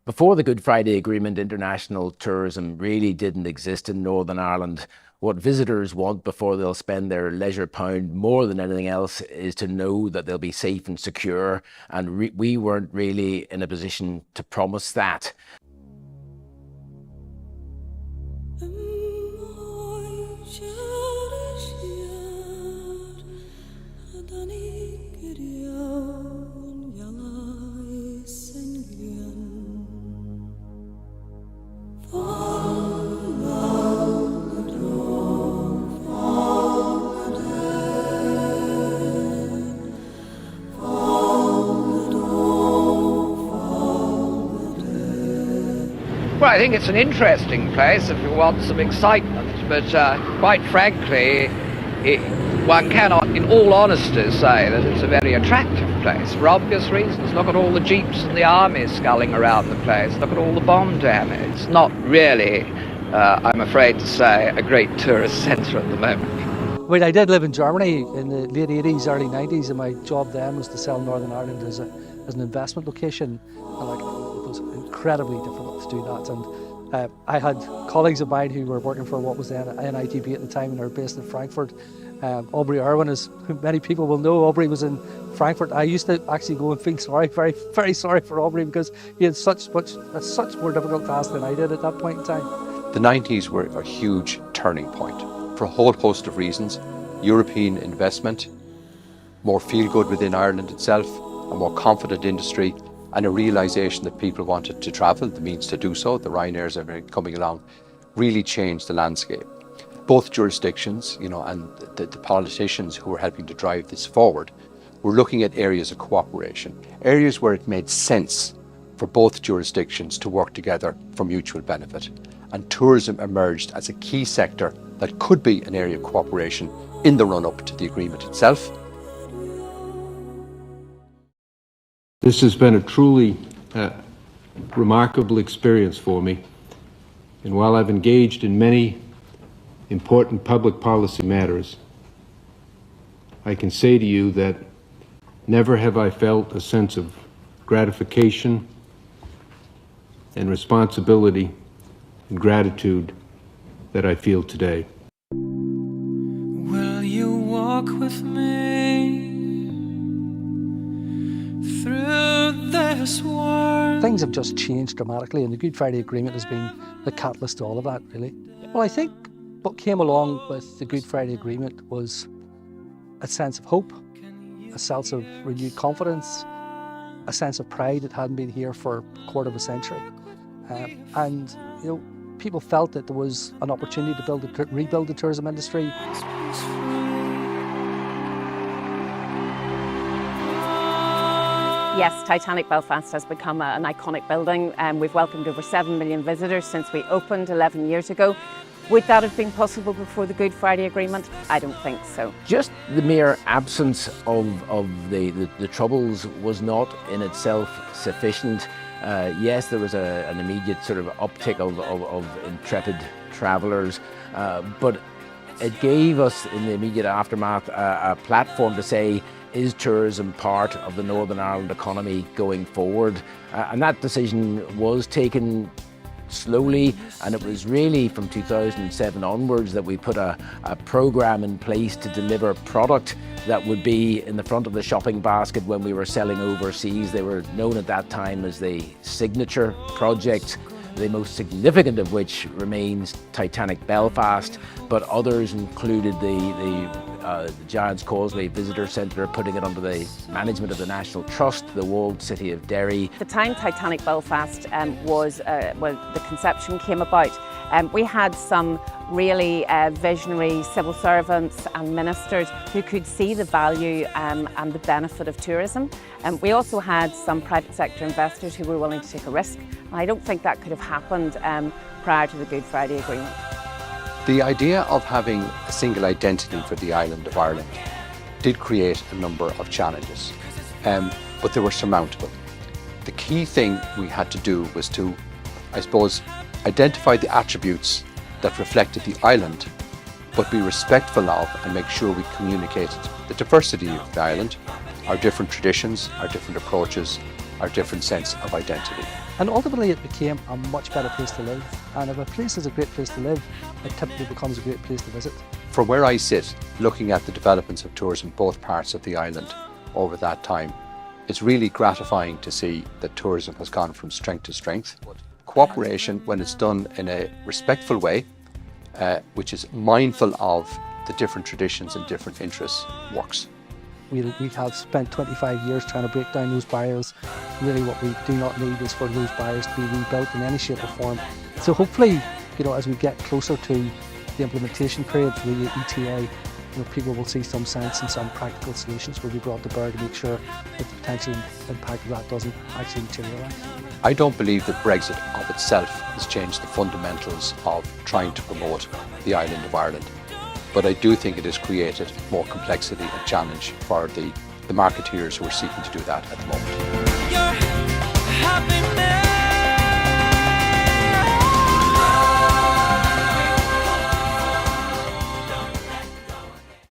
Before the Good Friday Agreement, international tourism really didn't exist in Northern Ireland. What visitors want before they'll spend their leisure pound more than anything else is to know that they'll be safe and secure, and we weren't really in a position to promise that. Well, I think it's an interesting place if you want some excitement, but quite frankly, one cannot, in all honesty, say that it's a very attractive place for obvious reasons. Look at all the jeeps and the army sculling around the place. Look at all the bomb damage. It's not really, I'm afraid to say, a great tourist centre at the moment. Well, I did live in Germany in the late 80s, early 90s, and my job then was to sell Northern Ireland as an investment location. And it was incredibly difficult to do that. And I had colleagues of mine who were working for what was then ITIC at the time, and they were based in Frankfurt. Aubrey Irwin, as many people will know, Aubrey was in Frankfurt. I used to actually go and feel sorry, very, very sorry for Aubrey, because he had such more difficult task than I did at that point in time. The 90s were a huge turning point for a whole host of reasons. European investment, more feel-good within Ireland itself, a more confident industry, and a realisation that people wanted to travel, the means to do so, the Ryanairs are coming along, really changed the landscape. Both jurisdictions, and the politicians who were helping to drive this forward, were looking at areas of cooperation, areas where it made sense for both jurisdictions to work together for mutual benefit. And tourism emerged as a key sector that could be an area of cooperation in the run-up to the agreement itself. This has been a truly remarkable experience for me, and while I've engaged in many important public policy matters, I can say to you that never have I felt a sense of gratification and responsibility and gratitude that I feel today. Will you walk with me through this world? Things have just changed dramatically, and the Good Friday Agreement has been the catalyst to all of that, really. Well, I think what came along with the Good Friday Agreement was a sense of hope, a sense of renewed confidence, a sense of pride that hadn't been here for a quarter of a century. And people felt that there was an opportunity to rebuild the tourism industry. Yes, Titanic Belfast has become an iconic building, and we've welcomed over 7 million visitors since we opened 11 years ago. Would that have been possible before the Good Friday Agreement? I don't think so. Just the mere absence of the troubles was not in itself sufficient. Yes, there was an immediate sort of uptick of intrepid travellers, but it gave us, in the immediate aftermath, a platform to say, is tourism part of the Northern Ireland economy going forward? And that decision was taken slowly, and it was really from 2007 onwards that we put a programme in place to deliver product that would be in the front of the shopping basket when we were selling overseas. They were known at that time as the signature project, the most significant of which remains Titanic Belfast, but others included the Giant's Causeway Visitor Centre, putting it under the management of the National Trust, the walled city of Derry. The time Titanic Belfast the conception came about, we had some really visionary civil servants and ministers who could see the value and the benefit of tourism. We also had some private sector investors who were willing to take a risk. I don't think that could have happened prior to the Good Friday Agreement. The idea of having a single identity for the island of Ireland did create a number of challenges, but they were surmountable. The key thing we had to do was to, I suppose, identify the attributes that reflected the island, but be respectful of and make sure we communicated the diversity of the island, our different traditions, our different approaches, our different sense of identity. And ultimately it became a much better place to live. And if a place is a great place to live, it typically becomes a great place to visit. From where I sit, looking at the developments of tourism in both parts of the island over that time, it's really gratifying to see that tourism has gone from strength to strength. Cooperation, when it's done in a respectful way, which is mindful of the different traditions and different interests, works. We have spent 25 years trying to break down those barriers. Really what we do not need is for those barriers to be rebuilt in any shape or form. So hopefully, as we get closer to the implementation period for the ETA, people will see some sense and some practical solutions will be brought to bear to make sure that the potential impact of that doesn't actually materialise. I don't believe that Brexit of itself has changed the fundamentals of trying to promote the island of Ireland. But I do think it has created more complexity and challenge for the marketeers who are seeking to do that at the moment. Your happiness.